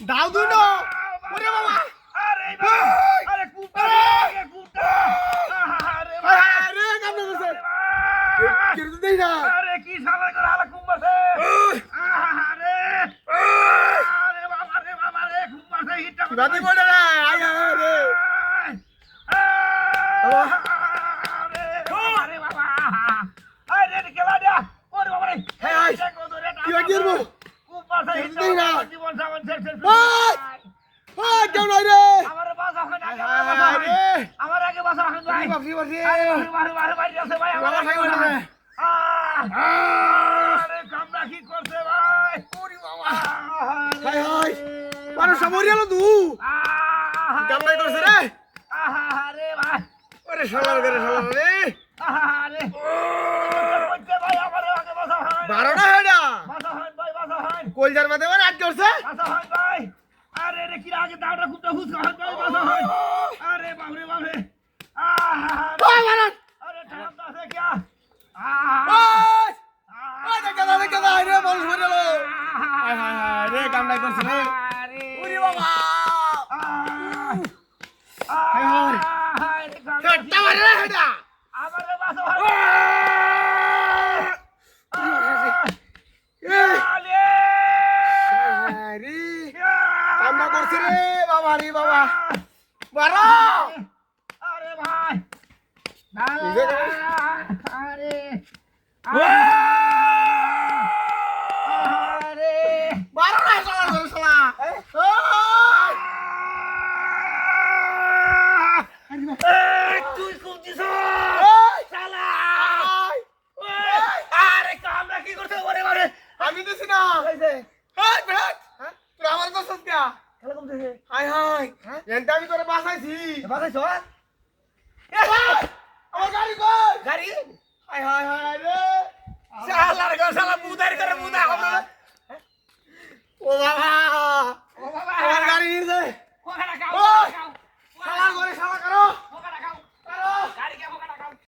দাও দুনো ওরে বাবা আরে আরে কুটা কুটা আরে আরে কামনে বসে কি রে দেই না আরে কি শালা করে হালা কুম্বাছে আরে আরে বাবা রে কুম্বাছে হিটটা দাদি বড় রে আয় রে আরে বাবা আরে রে কেলা দা ওরে বাবা রে এই কি হইরবো কুম্বাছে হিটটা জীবন সামন শেষ ওই কেন রে আমার বাসা হয় না আমার আগে বাসা হয় ভাই বাপরি বাপরি আরে ভাই আছে ভাই আমার আগে বাসা আরে কামরা কি করছে ভাই ওরে বাবা হাই হাই মানুষ মরিয়ালো তু কামরা করছে রে আরে ভাই ওরে শালার করে শালার রে আরে কইতে ভাই আমার আগে বাসা হয় 12 না হেডা বাসা হয় ভাই বাসা হয় কলজার মধ্যে মানে আট করছে বাসা হয় ভাই আরে রে কি আগে দাওটা কুত্তা হুস হয় ভাই বাসা হয় আরে বাপরে বাপরে ওই মারান আরে ঠাম দাসে কি ওই দেখা রে মানুষ মরে গেল হায় হায় রে কামড়াই করছে রে ওরে বাবা হায় হায় রে কামড়া মারে রে হেডা আমার বাসা হয় কামনা করছে রে বাবা রে বাবা বারো আরে ভাই আরে আরে বারো না শালা ধরে শালা তুই কোন দিছ শালা আরে কামনা কি করতে ওরে ওরে আমি দিছি না এই যে এই বেট তুই আমার তো সত্যা খেলা কম দিছে হাই হাই এন্টা আমি করে বাসাইছি বাসাইছো এ আমার গাড়ি কই গাড়ি হাই হাই হাই রে শালার গো শালা মুদার করে মুদা আমরা ও বাবা আমার গাড়ি নিছে